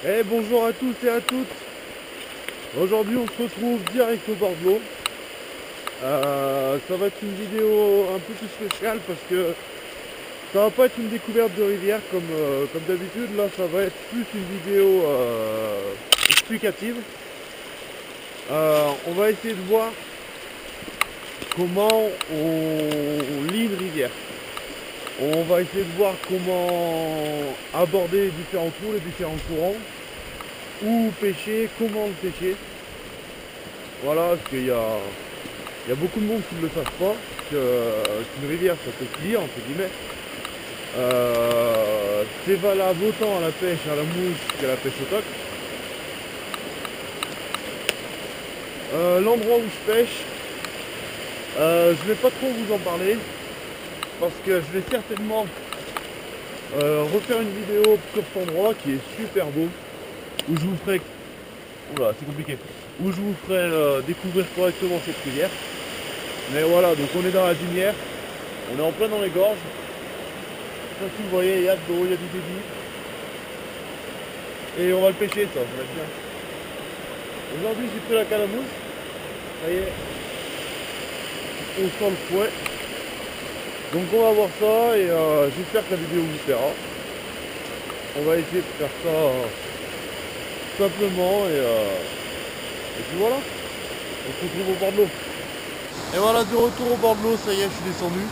Bonjour à tous et à toutes. Aujourd'hui on se retrouve direct au bord de l'eau. Ça va être une vidéo un peu plus spéciale parce que ça va pas être une découverte de rivière comme d'habitude. Là ça va être plus une vidéo explicative. On va essayer de voir comment on lit une rivière. On va essayer de voir comment aborder les différents cours, les différents courants, où pêcher, comment le pêcher. Voilà, parce qu'il y a beaucoup de monde qui ne le savent pas, qu'une rivière ça peut se lire, entre guillemets. C'est valable autant à la pêche à la mouche qu'à la pêche au coq. L'endroit où je pêche, je vais pas trop vous en parler, parce que je vais certainement refaire une vidéo sur cet endroit qui est super beau, où je vous ferai... Oula, c'est compliqué. Où je vous ferai découvrir correctement cette rivière. Mais voilà, donc on est dans la dunière, on est en plein dans les gorges. Ça, si vous voyez, il y a de l'eau, il y a du débit. Et on va le pêcher, ça va être bien. Aujourd'hui, j'ai pris la canne à mouche. Ça y est, on sent le fouet. Donc on va voir ça et j'espère que la vidéo vous plaira. On va essayer de faire ça simplement et puis voilà. On se retrouve au bord de l'eau. Et voilà, de retour au bord de l'eau, ça y est, je suis descendu.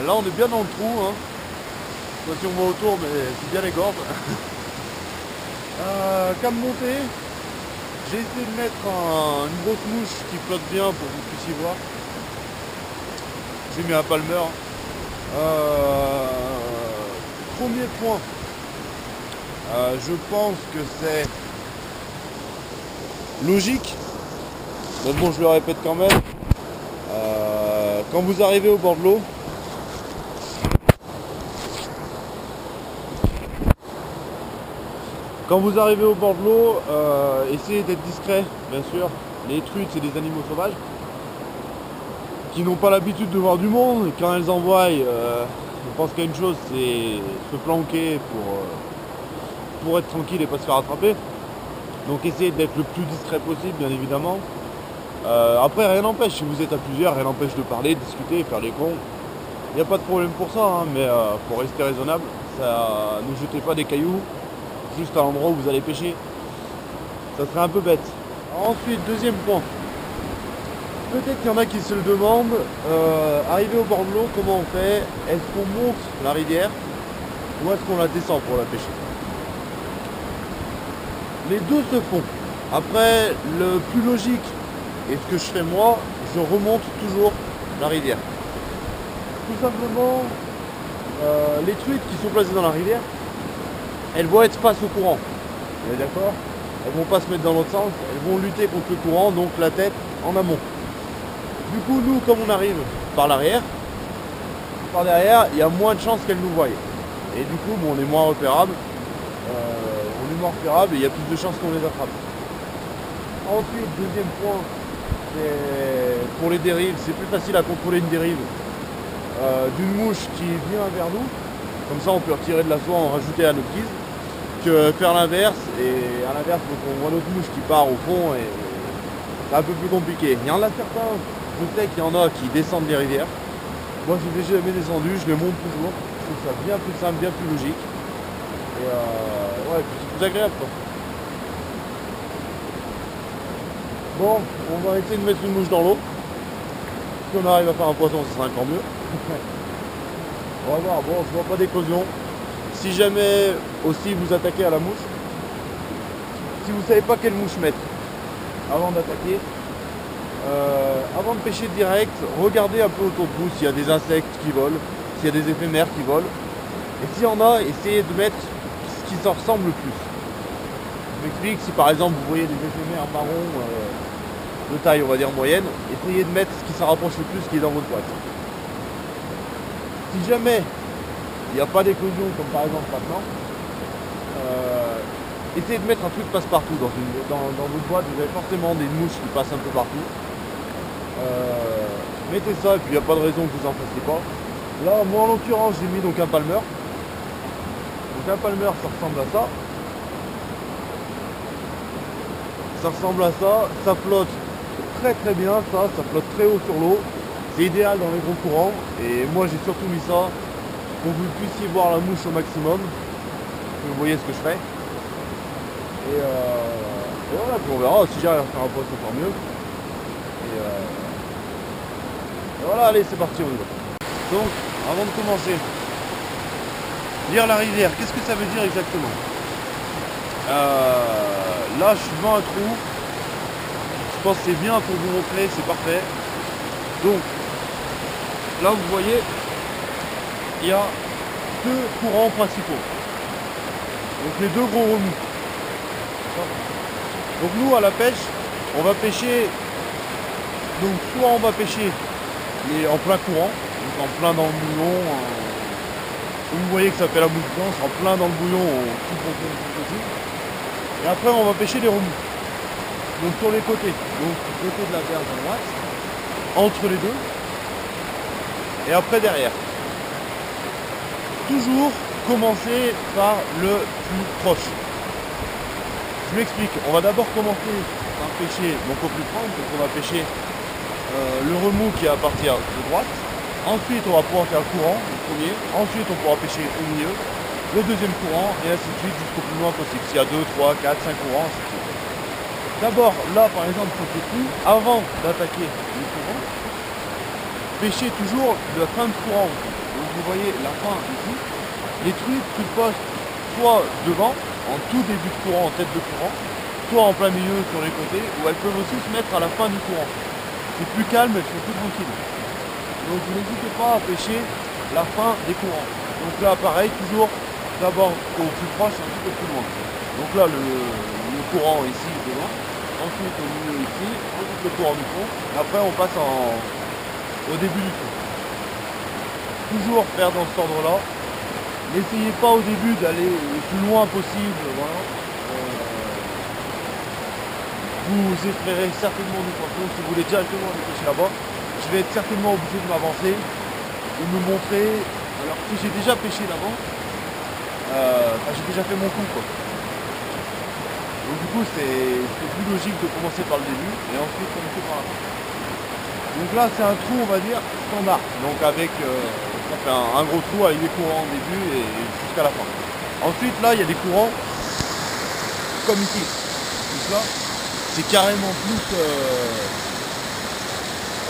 Là, on est bien dans le trou. Hein. Je sais pas si on voit autour, mais c'est bien les gorges. Qu'à me monter, j'ai essayé de mettre une grosse mouche qui flotte bien pour que vous puissiez voir. J'ai mis un palmer. Premier point, je pense que c'est logique, mais bon, je le répète quand même. Quand vous arrivez au bord de l'eau, essayez d'être discret, bien sûr. Les truites, c'est des animaux sauvages qui n'ont pas l'habitude de voir du monde. Quand elles en voient, je pense qu'il y a une chose, c'est se planquer pour être tranquille et pas se faire attraper. Donc essayez d'être le plus discret possible, bien évidemment. Après, rien n'empêche, si vous êtes à plusieurs, rien n'empêche de parler, de discuter, faire les cons. Il n'y a pas de problème pour ça, hein, mais faut rester raisonnable. Ne jetez pas des cailloux juste à l'endroit où vous allez pêcher. Ça serait un peu bête. Ensuite, deuxième point. Peut-être qu'il y en a qui se le demandent, arrivé au bord de l'eau, comment on fait? Est-ce qu'on monte la rivière ou est-ce qu'on la descend pour la pêcher? Les deux se font. Après, le plus logique, et ce que je fais moi, je remonte toujours la rivière. Tout simplement, les truites qui sont placées dans la rivière, elles vont être face au courant. Vous êtes d'accord? Elles vont pas se mettre dans l'autre sens, elles vont lutter contre le courant, donc la tête en amont. Du coup, nous, comme on arrive par l'arrière, par derrière, il y a moins de chances qu'elles nous voient. Et du coup, bon, on est moins repérable. Et il y a plus de chances qu'on les attrape. Ensuite, deuxième point, c'est pour les dérives, c'est plus facile à contrôler une dérive d'une mouche qui vient vers nous. Comme ça, on peut retirer de la soie, en rajouter à notre guise, que faire l'inverse. Et à l'inverse, on voit notre mouche qui part au fond et c'est un peu plus compliqué. Il y en a certains, je sais qu'il y en a qui descendent des rivières. Moi, je n'ai jamais descendu, je les monte toujours. Je trouve ça bien plus simple, bien plus logique. Et ouais, c'est plus agréable quoi. Bon, on va essayer de mettre une mouche dans l'eau. Si on arrive à faire un poisson, ce sera encore mieux. On va voir, bon, je vois pas d'éclosion. Si jamais aussi vous attaquez à la mouche, si vous savez pas quelle mouche mettre avant d'attaquer, avant de pêcher direct, regardez un peu autour de vous s'il y a des insectes qui volent, s'il y a des éphémères qui volent. Et s'il y en a, essayez de mettre ce qui s'en ressemble le plus. Je m'explique, si par exemple vous voyez des éphémères marrons de taille on va dire moyenne, essayez de mettre ce qui s'en rapproche le plus qui est dans votre boîte. Si jamais il n'y a pas d'éclosion comme par exemple maintenant, essayez de mettre un truc passe-partout dans votre boîte, vous avez forcément des mouches qui passent un peu partout. Mettez ça et puis il n'y a pas de raison que vous en fassiez pas. Là moi en l'occurrence j'ai mis donc un palmer. Donc un palmer ça ressemble à ça. Ça ressemble à ça, ça flotte très très bien, ça flotte très haut sur l'eau. C'est idéal dans les gros courants et moi j'ai surtout mis ça pour que vous puissiez voir la mouche au maximum. Que vous voyez ce que je fais. Et voilà, puis on verra si j'arrive à faire un poste encore mieux. Et voilà, allez c'est parti, on y va. Donc, avant de commencer, lire la rivière, qu'est-ce que ça veut dire exactement? Là je suis devant un trou. Je pense que c'est bien pour vous montrer, c'est parfait. Donc, là vous voyez, il y a deux courants principaux. Donc les deux gros remous. Donc nous à la pêche, on va pêcher. Donc soit on va pêcher en plein courant, donc en plein dans le bouillon. Vous voyez que ça fait la mouche blanche, en plein dans le bouillon, tout possible. Et après on va pêcher les remous. Donc sur les côtés, donc du côté de la berge à droite, entre les deux, et après derrière. Toujours commencer par le plus proche. Je m'explique, on va d'abord commencer par pêcher donc au plus proche, donc on va pêcher le remous qui est à partir de droite. Ensuite on va pouvoir faire le courant, le premier. Ensuite on pourra pêcher au milieu, le deuxième courant, et ainsi de suite jusqu'au plus loin possible. S'il y a 2, 3, 4, 5 courants, ainsi de suite. D'abord, là par exemple, sur ce coup, avant d'attaquer le courant, pêchez toujours la fin de courant. Donc vous voyez la fin ici. Les trucs se postent soit devant, en tout début de courant, en tête de courant, soit en plein milieu sur les côtés, ou elles peuvent aussi se mettre à la fin du courant. C'est plus calme, elles sont plus tranquilles. Donc n'hésitez pas à pêcher la fin des courants. Donc là pareil, toujours d'abord au plus proche, ensuite au plus loin. Donc là le courant ici devant, ensuite au milieu ici, ensuite le courant du fond, et après on passe au début du trou. Toujours faire dans cet ordre-là. N'essayez pas au début d'aller le plus loin possible. Voilà. Vous effrayerez certainement du poisson. Si vous voulez directement aller pêcher là-bas, je vais être certainement obligé de m'avancer et me montrer. Alors que j'ai déjà pêché d'avant, j'ai déjà fait mon coup quoi. Donc du coup c'est plus logique de commencer par le début et ensuite commencer par la fin. Donc là c'est un trou on va dire standard. Donc avec ça fait un gros trou avec des courants au début et jusqu'à la fin. Ensuite là il y a des courants comme ici. Donc là c'est carrément plus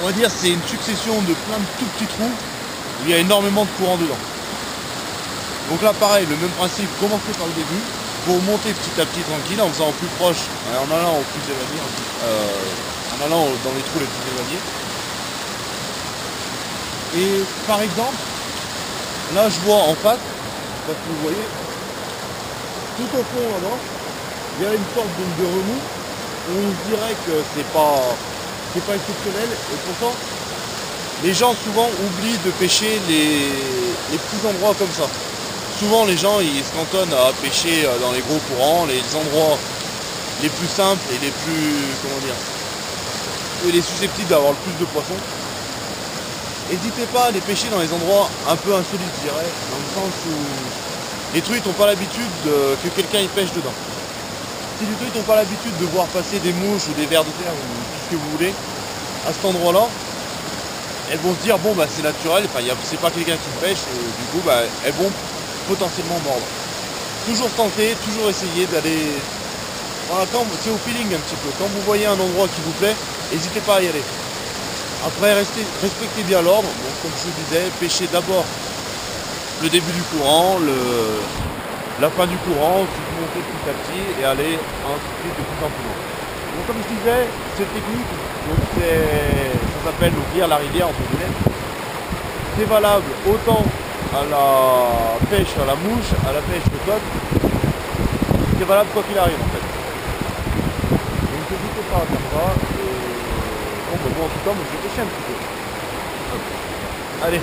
on va dire c'est une succession de plein de tout petits trous où il y a énormément de courants dedans. Donc là pareil, le même principe, commencer par le début, pour monter petit à petit tranquille en faisant au plus proche, en allant au plus éloigné, en allant dans les trous les plus éloignés. Et par exemple, là je vois en face, je sais pas si vous voyez, tout au fond là-bas, il y a une sorte de remous où on se dirait que c'est pas exceptionnel et pourtant les gens souvent oublient de pêcher les petits endroits comme ça. Souvent les gens ils se cantonnent à pêcher dans les gros courants, les endroits les plus simples et les plus, comment dire, et les susceptibles d'avoir le plus de poissons. N'hésitez pas à les pêcher dans les endroits un peu insolites, je dirais, dans le sens où les truites n'ont pas l'habitude que quelqu'un y pêche dedans. Si les truites n'ont pas l'habitude de voir passer des mouches ou des vers de terre ou tout ce que vous voulez à cet endroit-là, elles vont se dire bon bah c'est naturel, c'est pas quelqu'un qui pêche et du coup bah, elles vont potentiellement mordre. Toujours tenter, toujours essayer d'aller. Voilà, c'est au feeling un petit peu. Quand vous voyez un endroit qui vous plaît, n'hésitez pas à y aller. Après respectez bien l'ordre, donc comme je vous disais, pêchez d'abord le début du courant, la fin du courant, puis montez petit à petit et allez ensuite de plus en plus loin. Donc comme je disais, cette technique, donc ça s'appelle lire la rivière entre guillemets. C'est valable autant à la pêche à la mouche, à la pêche au code. C'est valable quoi qu'il arrive en fait. Donc n'hésitez pas à faire ça. Et bon, moi en tout cas, moi je vais pêcher un petit peu. Hop. Allez.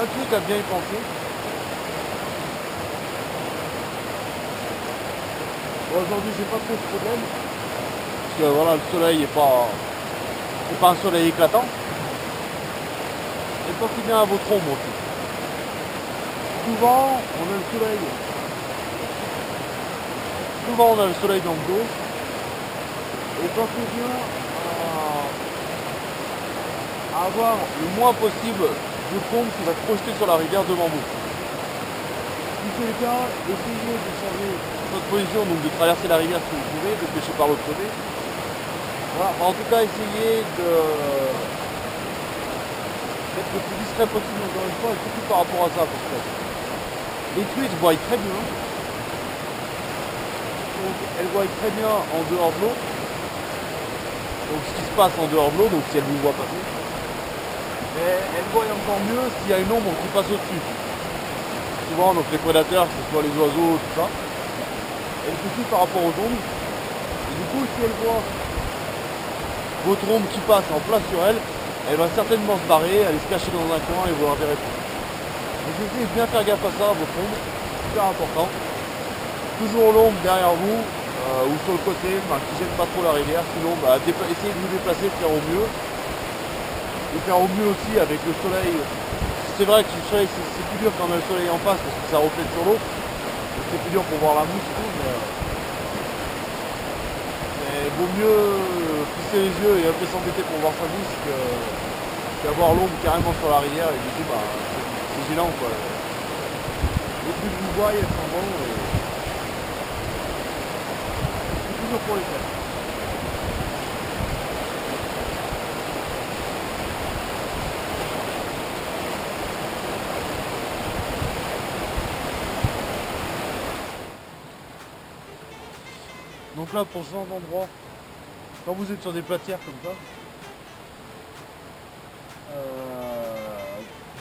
un truc à bien y penser. Bon, aujourd'hui j'ai pas trop de problème. Parce que voilà, le soleil est pas. C'est pas un soleil éclatant. Et pensez bien à votre ombre aussi. Souvent on a le soleil. Souvent on a le soleil dans le dos. Et pensez bien à avoir le moins possible de ombre qui va se projeter sur la rivière devant vous. Si c'est le cas, essayez de changer votre position, donc de traverser la rivière si vous pouvez, de pêcher par l'autre côté. Voilà. En tout cas, essayez d'être le plus discret possible encore une fois, et surtout par rapport à ça, parce que les truites voient très bien. Donc elles voient très bien en dehors de l'eau. Donc ce qui se passe en dehors de l'eau, donc si elles vous voient passer. Et elles voient encore mieux s'il y a une ombre qui passe au-dessus. Souvent donc les prédateurs, que ce soit les oiseaux, tout ça. Elles se fient par rapport aux ombres. Et du coup si elles voient votre ombre qui passe en place sur elle, elle va certainement se barrer, aller se cacher dans un coin et vous la verrez plus. Donc essayez de bien faire gaffe à ça, à votre ombre, super important. Toujours l'ombre derrière vous ou sur le côté, qui ne gêne pas trop la rivière, sinon essayez de vous déplacer, de faire au mieux. De faire au mieux aussi avec le soleil. C'est vrai que le soleil c'est plus dur quand on a le soleil en face parce que ça reflète sur l'eau. C'est plus dur pour voir la mouche et tout, mais vaut mieux plisser les yeux et un peu s'embêter pour voir sa mouche qu'avoir l'ombre carrément sur la rivière et du coup c'est gênant quoi. Les trucs que vous voyez, elles sont bons et c'est toujours pour les faire. Donc là pour ce genre d'endroit, quand vous êtes sur des platières comme ça,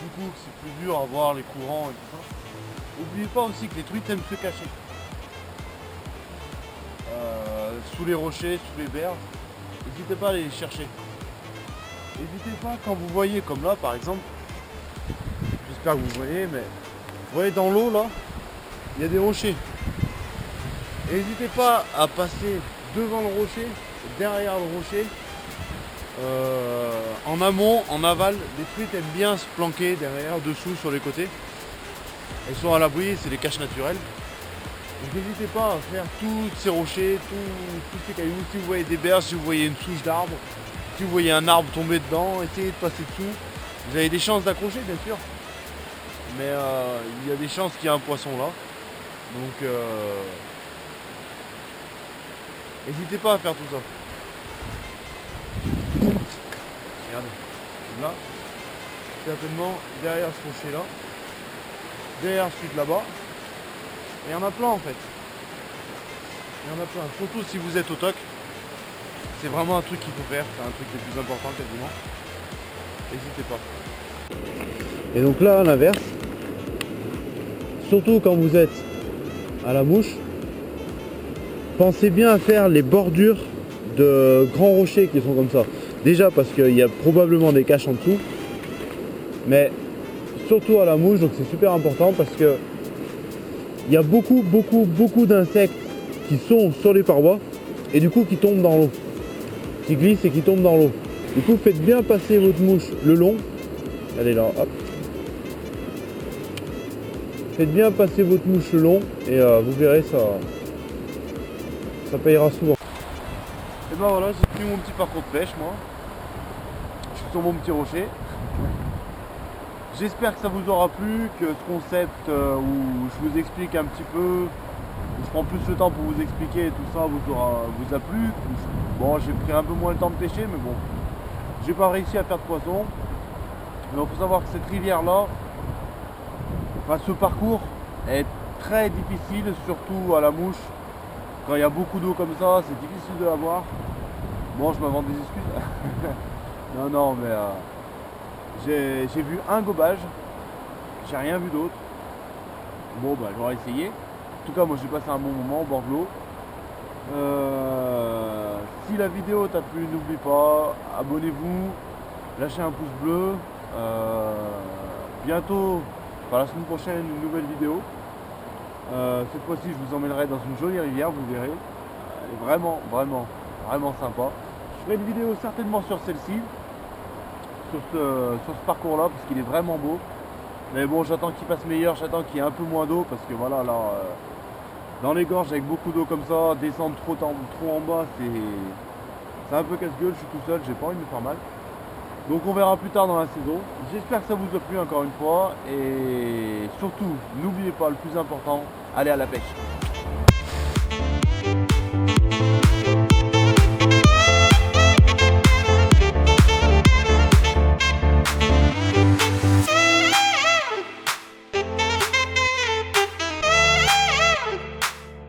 du coup c'est plus dur à voir les courants et tout ça. N'oubliez pas aussi que les truites aiment se cacher. Sous les rochers, sous les berges. N'hésitez pas à aller les chercher. N'hésitez pas quand vous voyez, comme là par exemple, j'espère que vous voyez, mais vous voyez dans l'eau là, il y a des rochers. N'hésitez pas à passer devant le rocher, derrière le rocher, en amont, en aval. Les truites aiment bien se planquer derrière, dessous, sur les côtés. Elles sont à l'abri, c'est des caches naturelles. Donc n'hésitez pas à faire tous ces rochers, tous ces cailloux. Si vous voyez des berges, si vous voyez une souche d'arbre, si vous voyez un arbre tomber dedans, essayez de passer dessous. Vous avez des chances d'accrocher bien sûr, mais il y a des chances qu'il y ait un poisson là. Donc n'hésitez pas à faire tout ça. Regardez, là, certainement derrière ce rocher là, derrière celui là-bas. Et il y en a plein en fait. Il y en a plein. Surtout si vous êtes au TOC. C'est vraiment un truc qu'il faut faire. C'est un truc le plus important quasiment. N'hésitez pas. Et donc là à l'inverse, surtout quand vous êtes à la mouche, pensez bien à faire les bordures de grands rochers qui sont comme ça. Déjà parce qu'il y a probablement des caches en dessous. Mais surtout à la mouche, donc c'est super important parce que il y a beaucoup d'insectes qui sont sur les parois et du coup qui tombent dans l'eau, qui glissent et qui tombent dans l'eau. Du coup faites bien passer votre mouche le long. Elle est là, hop. Faites bien passer votre mouche le long et vous verrez, ça payera souvent. Et ben voilà, j'ai pris mon petit parcours de pêche moi. Je suis sur mon petit rocher. J'espère que ça vous aura plu, que ce concept où je vous explique un petit peu, je prends plus le temps pour vous expliquer et tout ça vous a plu. Bon, j'ai pris un peu moins le temps de pêcher, mais bon, j'ai pas réussi à faire de poisson. Mais il faut savoir que cette rivière là, enfin ce parcours est très difficile, surtout à la mouche. Quand il y a beaucoup d'eau comme ça, c'est difficile de la voir. Bon, je m'invente des excuses. non, mais j'ai vu un gobage, j'ai rien vu d'autre. Bon bah j'aurais essayé. En tout cas moi j'ai passé un bon moment au bord de l'eau. Si la vidéo t'a plu, n'oublie pas, abonnez-vous, lâchez un pouce bleu. bientôt, enfin la semaine prochaine, une nouvelle vidéo. Cette fois-ci, je vous emmènerai dans une jolie rivière, vous verrez. Elle est vraiment, vraiment, vraiment sympa. Je ferai une vidéo certainement sur celle-ci, sur ce parcours-là, parce qu'il est vraiment beau. Mais bon, j'attends qu'il fasse meilleur, j'attends qu'il y ait un peu moins d'eau, parce que voilà, là, dans les gorges avec beaucoup d'eau comme ça, descendre trop en bas, c'est un peu casse-gueule. Je suis tout seul, j'ai pas envie de me faire mal. Donc on verra plus tard dans la saison. J'espère que ça vous a plu encore une fois. Et surtout, n'oubliez pas le plus important, allez à la pêche.